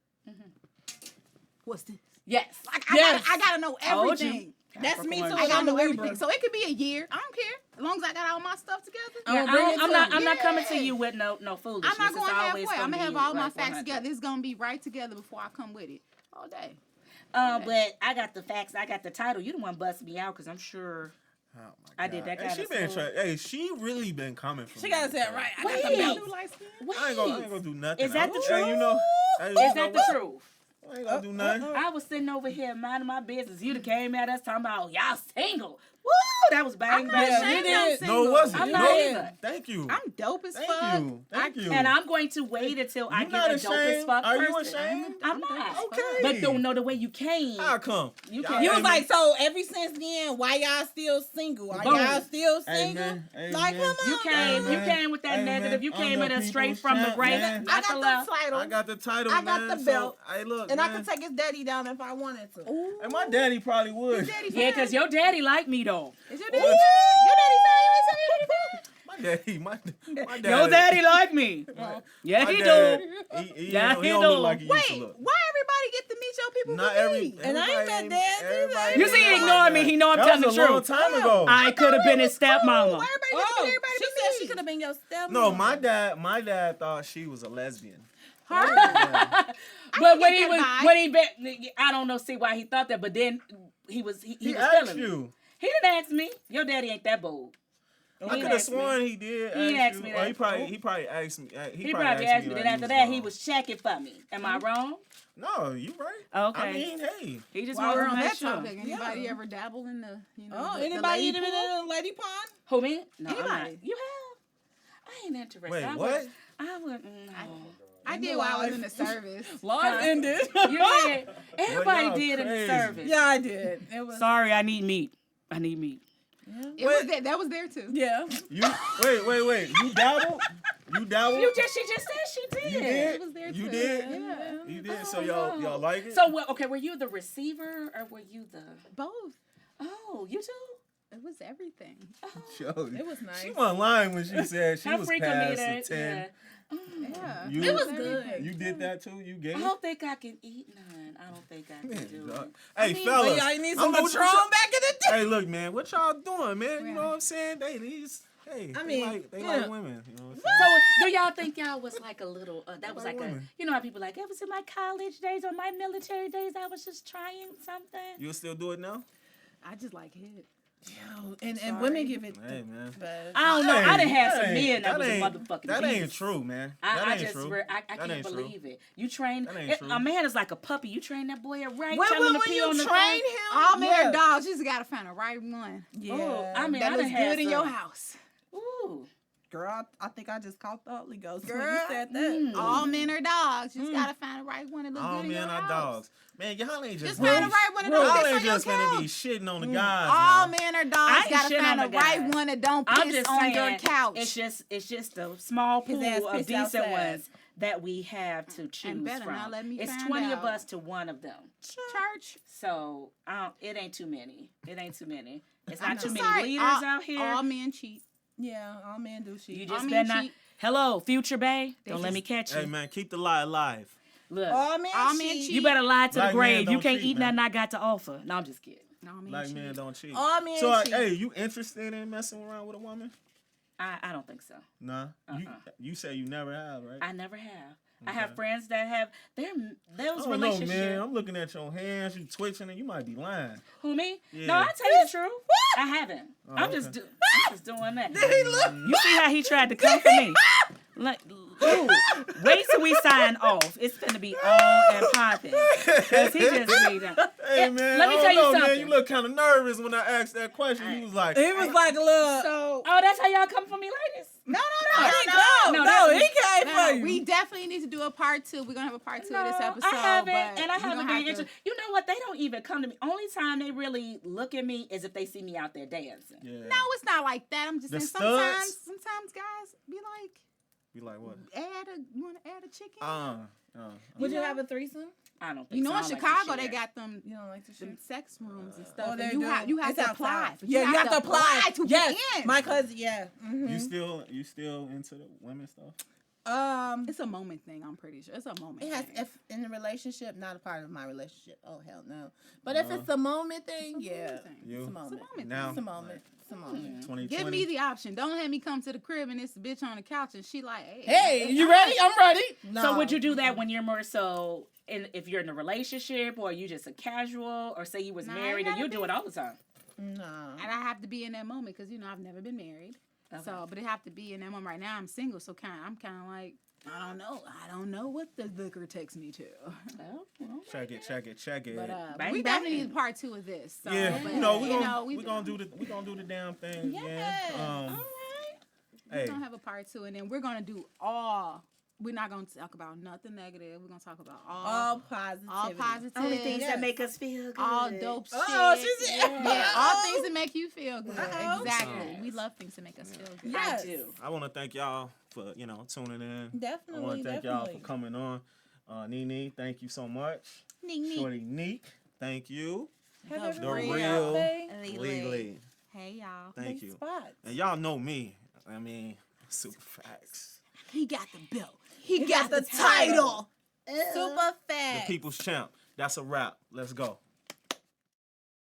What's this?" Yes. Like Yes. I gotta know Told you. everything. That's me too. Capricorn. I gotta I'm know a everything. Libra. So it could be a year. I don't care as long as I got all my stuff together. Yeah, I'ma bring it to I'm you. not coming to Yeah. you with no foolishness. I'm not going It's always halfway. I'm gonna have be all my like facts 100. together. It's gonna be right together before I come with it all day. But I got the facts. I got the title. You the one bust me out because I'm sure. Oh my I did that Hey, kind she of been stuff. hey, she really been coming for She me. gotta say it right. I got Wait. the belt. Wait. I ain't gonna do nothing. Is that the Hey, you know, hey, Is you know that the what? truth? I ain't gonna do nothing. I was sitting over here minding my business. You done came at us talking about y'all single. Woo! That was bang I'm not bang. ashamed you I'm did. single. No, it wasn't. I'm no, not either. Thank you. I'm dope as Thank fuck. you. Thank you. And I'm going to wait until I You get not a dope as ashamed? fuck Are you person. ashamed? I'm not. Okay. But don't know the way you came. How come? You Y'all can't- You was ain't- like, so ever since then, why y'all still single? Are Boom. y'all still Hey, single? man. Hey, Like, man. come You on. came. Hey, You man. came with that Hey, negative. man. You I'm came the at us straight people's from the champ, right, man. not I the got left. the title. I got the title, I got man. the So, belt. hey, look, And I man. could take his daddy down if I wanted to. And my daddy probably would. Yeah, because your daddy like me though. Is your daddy? Your daddy saying you ain't saying your daddy? My daddy. Your daddy like me. Yeah, my he dad, do. He Yeah, don't, he he don't do. look like he used Wait, to look. why everybody get to meet your people? Not with every. me? And I ain't everybody met dads either. everybody You see, he ain't like ignoring me. that. He know I'm That telling was the a long truth. time ago. I could have been his Why stepmama. everybody get to Oh, everybody she but said me? she could have been your stepmom. No, my dad thought she was a lesbian. Her? But when he get was, that vibe. when he been, I don't know, see why he thought that. But then he was He was asked feeling you. me. He didn't ask me. Your daddy ain't that bold. I could have asked me. sworn he did. He ask asked you. me Or that. he probably asked me. He probably asked me. like Then after that, he was checking for me. Am I wrong? No, you right. Okay. I mean, hey. He just While we're wanted to on make that sure. topic, anybody ever dabble in the, Oh, the anybody lady even in pool? a lady pond? Who me? No, I'm not. Anybody. You have? I ain't interested. Wait, I what? I wouldn't. No. I did while I was in the service. Live ended. You did. Everybody y'all did in the crazy. service. Yeah, I did. It was. Sorry, I need meat. I need meat. It was there, that was there too. Yeah. You wait. You dabbled? You dabbled? She just said she did. You did? It was there You too. did? Yeah. You did. Oh, So y'all like it? So okay, were you the receiver or were you the? Both. Oh, you too. It was everything. Yo, It was nice. She wasn't lying when she said she How was frequent past me the that? 10. Yeah. Yeah. You- It was everything. good. You did that too? You gave I it? don't think I can eat none. I don't think I can do it. Hey, mean, fellas. But y'all need I some don't know what Patron y'all- back in the day. Hey, look, man. What y'all doing, man? You Yeah. know what I'm saying? These, hey, I they mean, like yeah. women. You know what I'm saying? So, do y'all think y'all was like a little? That was Like like a. women. You know how people like it was in my college days or my military days. I was just trying something. You'll still do it now? I just like hit. Yo, and women give it. Hey, man. Best. I don't know. I done had some That men ain't- that was a ain't- motherfucking That ain't beast. true, man. I That ain't just true. I That can't ain't true. believe it. You train That ain't true. a man is like a puppy. You train that boy up right. When tell him to pee you on the train floor. him, All men yeah. are dogs. You just gotta find the right one Yeah. Oh, I mean, that I looks done had good in your some. house. Ooh. Girl, I think I just caught the Holy Ghost when Girl, you said that. all men are dogs. You just gotta find the right one that look All good in your men are house. dogs. Man, y'all ain't just Just find the right one that don't y'all piss ain't on your just gonna be couch. shitting on the guys. All now. men are I dogs. ain't Gotta shitting find on the the right guys. one that don't I'm piss just on saying, your couch. it's just a small His pool ass of pissed decent outside. ones that we have to choose better from. not let me It's find 20 of out. us to one of them. Church. So it ain't too many. It ain't too many. It's I'm not too many sorry, leaders all, out here. All men cheat. Yeah, all men do shit. You all just men better not. cheat. Hello, future bae. They Don't let just- me catch you. Hey man, keep the lie alive. Look, all men all men cheat. cheat. you better lie to Black the men grave. You don't can't cheat, eat man. nothing I got to offer. No, I'm just kidding. All men Black cheat. men don't cheat. All men So cheat. hey, you interested in messing around with a woman? I don't think so. Nah. You say you never have, right? I never have. I have friends that have those I don't know, relationships. man. I'm looking at your hands. You twitching, and you might be lying. Who me? Yeah. No, I tell you the truth. I haven't. Oh, I'm okay. just doing that. You see how he tried to come for me? Like, ooh, wait till we sign off. It's gonna be on and popping. Cause he just made that. Hey man, let me I don't tell you know, something. Man, you look kind of nervous when I asked that question. He was like, He was like a little. So Oh, that's how y'all come for me, ladies. no. He came No, for you. we definitely need to do a part 2. We're gonna have a part 2 of this episode. I haven't, but and I we're haven't gonna been have to- interested. You know what? They don't even come to me. Only time they really look at me is if they see me out there dancing. yeah. No, it's not like that. I'm just The saying. studs? Sometimes guys be like, You like what? you want to add a chicken? Would you have a threesome? I don't think You know, so. in I don't like to Chicago, they share. got them You don't like to shoot? sex rooms and stuff. Oh, and they you do. have It's to outside. apply. Yeah, you have to apply to yes, get in. my cousin. Yeah. You still into the women stuff? It's a moment thing. I'm pretty sure it's a moment. It has thing. if in a relationship, not a part of my relationship. Oh hell no! But if it's a moment thing, yeah, thing. You it's a moment. now It's a moment. It's a moment. 2020. Give me the option. Don't have me come to the crib and it's a bitch on the couch and she like, Hey, you ready? I'm ready. No. So would you do that when you're more so if you're in a relationship or you just a casual or say you was Nah, married it or you gotta do it all the time? No. And I have to be in that moment because I've never been married. Okay. So, but it have to be in that moment. Right now, I'm single, so I'm kind of like, I don't know what the liquor takes me to. Oh, well. Check it. But Bang, we bang. definitely need part 2 of this. So, Yeah, but, we gonna do the damn thing again. All right. We're Hey, gonna have a part 2, and then we're gonna do we're not gonna talk about nothing negative. We're gonna talk about All positive. all positive, Only things Yes. that make us feel good. all dope shit. Oh, she's yeah, all things that make you feel good. Uh-oh. Exactly. We love things that make us feel good. Yes. I do. I want to thank y'all for tuning in. I Definitely. want to thank y'all for definitely. coming on. NeNe, thank you so much. Shoritenik, thank you. Have The a real thing. Legally, Hey y'all. thank Big you. spots. And y'all know me. I mean, SuperFacts, He got the belt. He got got the the title. Super the fat. people's champ. That's a wrap. Let's go.